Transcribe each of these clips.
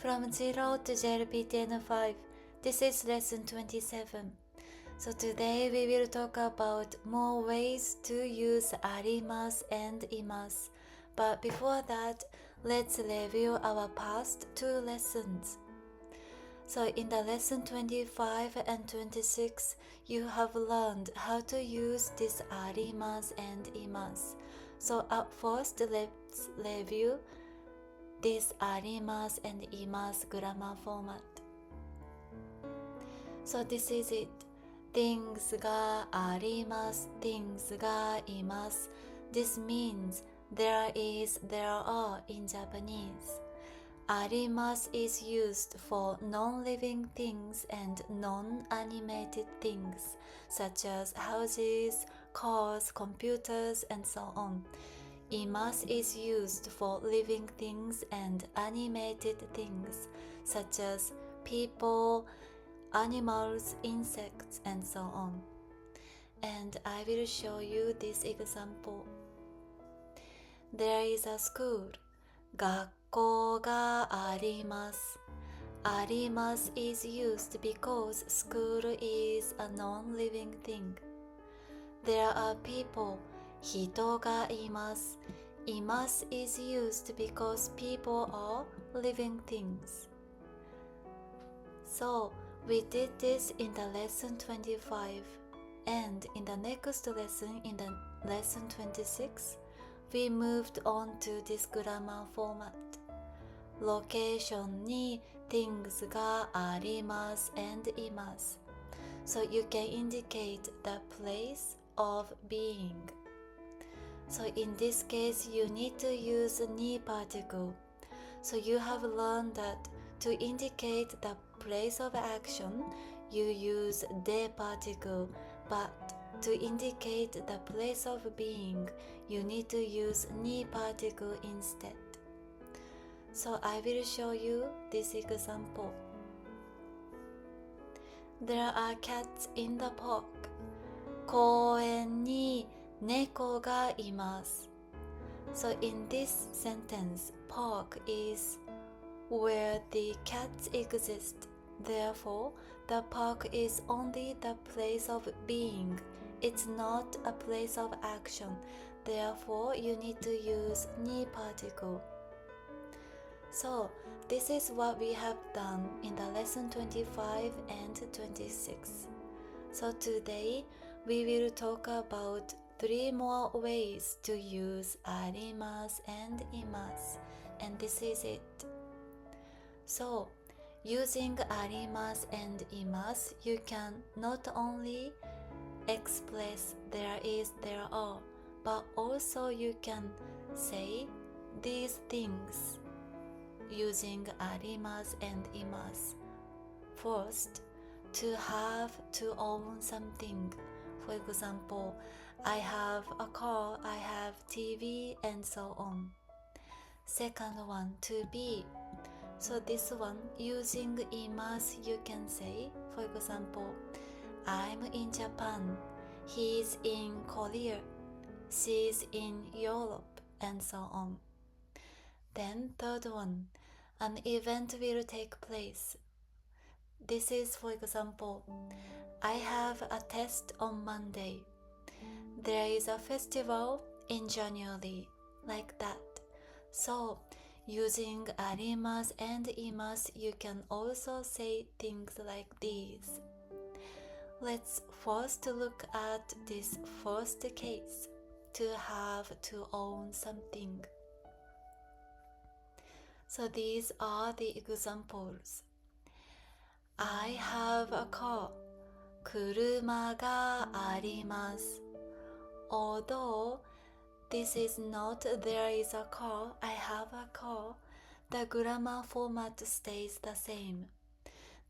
From 0 to JLPT N5. This is lesson 27. So today we will talk about more ways to use arimasu and imasu. But before that, let's review our past two lessons. So in the lesson 25 and 26, you have learned how to use this arimasu and imasu. So at first, let's review this arimasu and imasu grammar format. So this is it. Things ga arimasu, things ga imasu. This means there is, there are in Japanese. Arimasu is used for non-living things and non-animated things such as houses, cars, computers, and so on. Imasu is used for living things and animated things such as people, animals, insects, and so on. And I will show you this example. There is a school. 学校があります。Arimasu is used because school is a non-living thing. There are people. 人がいます。Imasu is used because people are living things. So, we did this in the lesson 25, and in the next lesson, in the lesson 26, we moved on to this grammar format. Location に things があります and います。So you can indicate the place of being. So in this case, you need to use ni particle. So you have learned that to indicate the place of action, you use de particle, but to indicate the place of being, you need to use ni particle instead. So I will show you this example. There are cats in the park. 公園に猫がいます。So in this sentence, park is where the cats exist. Therefore, the park is only the place of being. It's not a place of action. Therefore, you need to use ni particle. So, this is what we have done in the lesson 25 and 26. So today, we will talk about 3 more ways to use arimasu and imasu. And this is it. So, using arimasu and imasu, you can not only express there is, there are, but also you can say these things using arimasu and imasu. First, to have, to own something. For example, I have a car, I have TV, and so on. Second one, to be. So this one, using imasu, you can say, for example, I'm in Japan, he's in Korea, she's in Europe, and so on. Then third one, an event will take place. This is, for example, I have a test on Monday. There is a festival in January, like that. So, using arimasu and imasu, you can also say things like these. Let's first look at this first case, to have, to own something. So these are the examples. I have a car. 車があります。Although this is not there is a car, I have a car, the grammar format stays the same.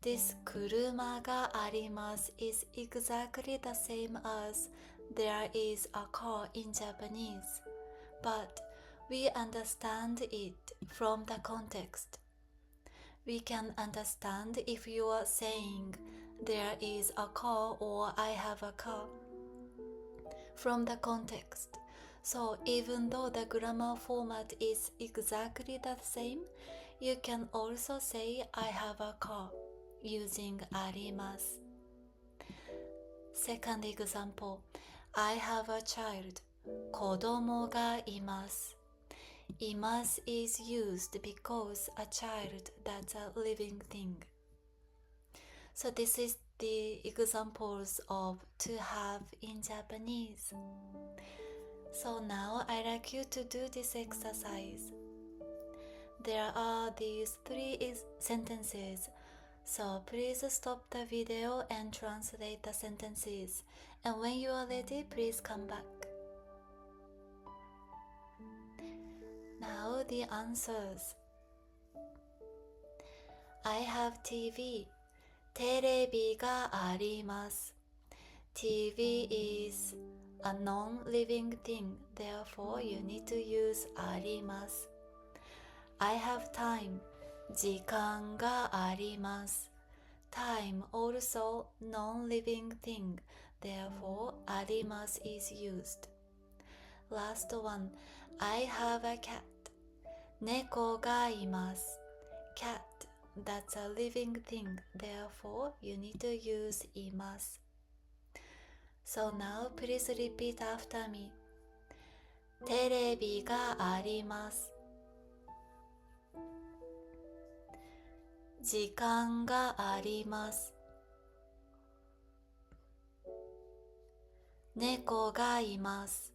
This 車があります is exactly the same as there is a car in Japanese, but we understand it from the context. We can understand if you are saying there is a car or I have a car from the context. So even though the grammar format is exactly the same, You can also say I have a car using あります。Second example, I have a child. 子供がいます。Imasu is used because a child that's a living thing. So this is the examples of to have in Japanese. So now I'd like you to do this exercise. There are these three sentences. So please stop the video and translate the sentences. And when you are ready, please come back. Now the answers. I have TV. テレビがあります。TV is a non-living thing, therefore you need to use あります。I have time. 時間があります。Time also non-living thing, therefore あります is used. Last one. I have a cat. 猫がいます。Cat, that's a living thing, therefore you need to use います。So now please repeat after me. テレビがあります。時間があります。猫がいます。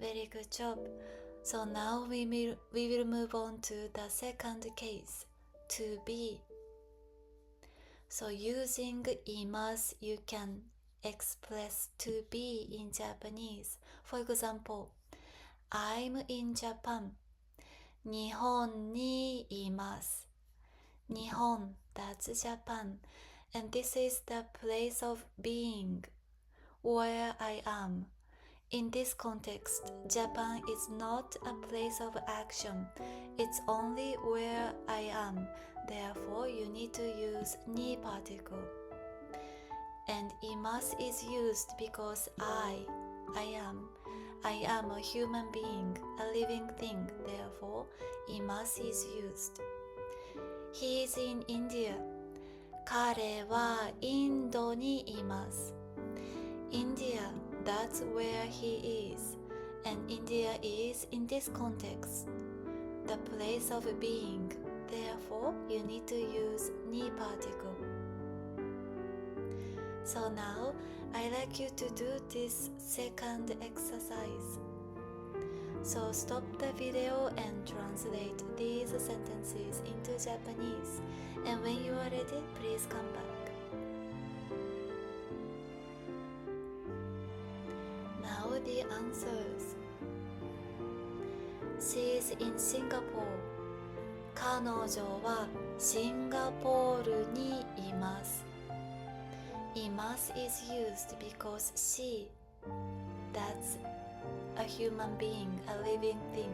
Very good job. So now we will move on to the second case, to be. So using います you can express to be in Japanese. For example, I'm in Japan. 日本にいます。日本 that's Japan. And this is the place of being, where I am. In this context, Japan is not a place of action. It's only where I am. Therefore, you need to use に particle. And います is used because I am a human being, a living thing. Therefore, います is used. He is in India. 彼はインドにいます。India, that's where he is. And India is, in this context, the place of being. Therefore, you need to use に particle. So now, I'd like you to do this second exercise. So stop the video and translate these sentences into Japanese. And when you are ready, please come back. Now the answers. She is in Singapore. 彼女はシンガポールにいます。います is used because she, that's a human being, a living thing.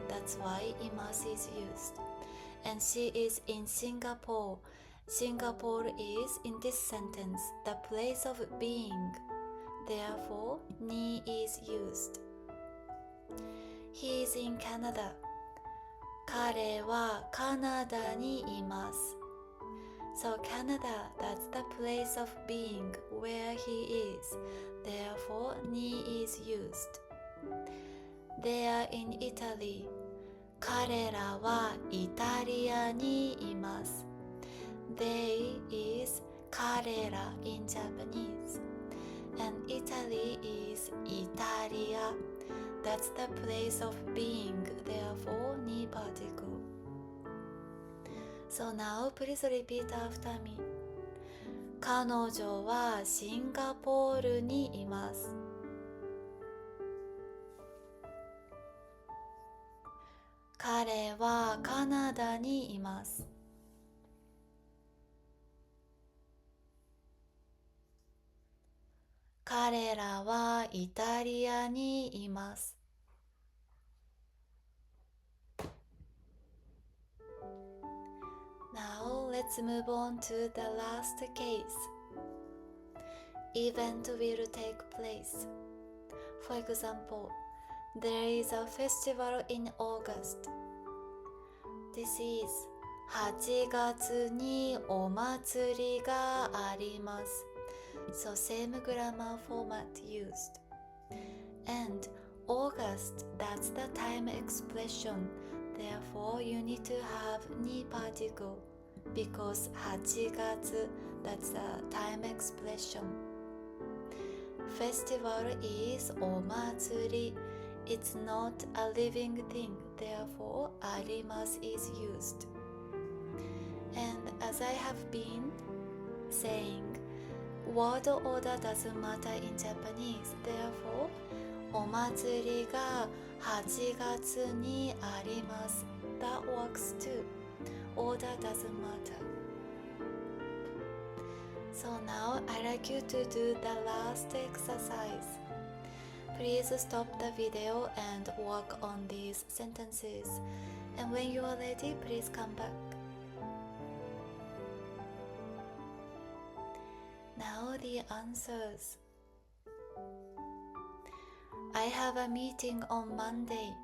That's why います is used. And she is in Singapore. Singapore is, in this sentence, the place of being. Therefore, に is used. He is in Canada. 彼はカナダにいます。So Canada, that's the place of being where he is. Therefore, に is used. They are in Italy. 彼らはイタリアにいます。They is 彼ら in Japanese. And Italy is イタリア. That's the place of being. Therefore, に particle. So now, please repeat after me. 彼女はシンガポールにいます。彼はカナダにいます。彼らはイタリアにいます。Now let's move on to the last case. Event will take place. For example, There is a festival in August. This is 8月にお祭りがあります。So same grammar format used. And August, that's the time expression. Therefore, you need to have ni particle because 8月, that's the time expression. Festival is お祭り. It's not a living thing. Therefore, あります is used. And as I have been saying, word order doesn't matter in Japanese. Therefore, お祭りが8月にあります。That works too. Order doesn't matter. So now I'd like you to do the last exercise. Please stop the video and work on these sentences. And when you are ready, please come back. Now the answers. I have a meeting on Monday.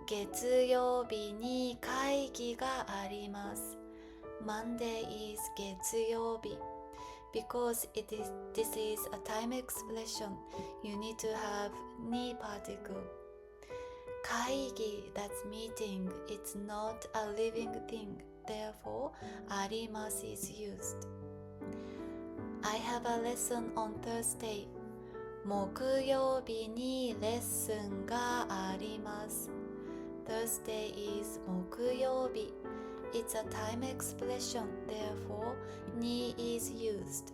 月曜日に会議があります。Monday is 月曜日。Because this is a time expression, you need to have ni particle. 会議, that's meeting. It's not a living thing. Therefore, あります is used. I have a lesson on Thursday. 木曜日にレッスンがあります。Thursday is 木曜日。It's a time expression, therefore, ni is used.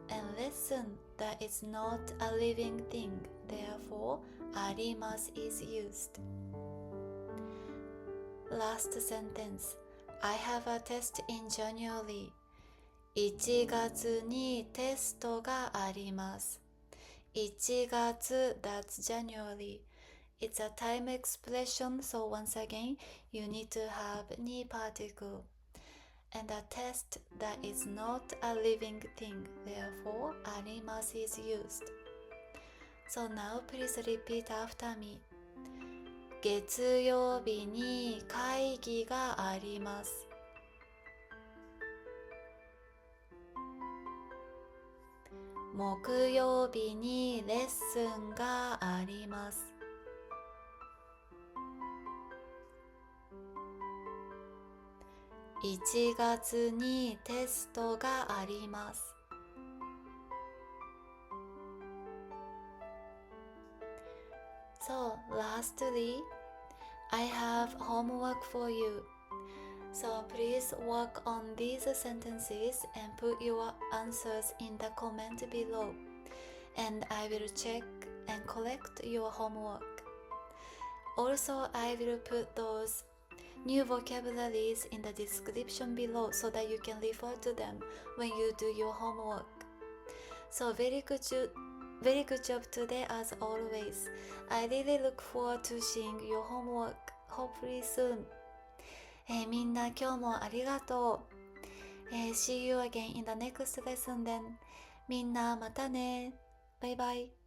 And lesson, that is not a living thing, therefore, あります is used. Last sentence. I have a test in January. 1月にテストがあります。1月, that's January.It's a time expression, so once again, you need to have ni particle. And a test, that is not a living thing, therefore, あります is used. So now please repeat after me. 月曜日に会議があります。木曜日にレッスンがあります。1月にテストがあります。So, lastly, I have homework for you. So please work on these sentences and put your answers in the comment below. And I will check and collect your homework. Also, I will put those new vocabularies in the description below so that you can refer to them when you do your homework. So very good job today as always. I really look forward to seeing your homework hopefully soon. みんな今日もありがとう。See you again in the next lesson then. みんなまたね。バイバイ。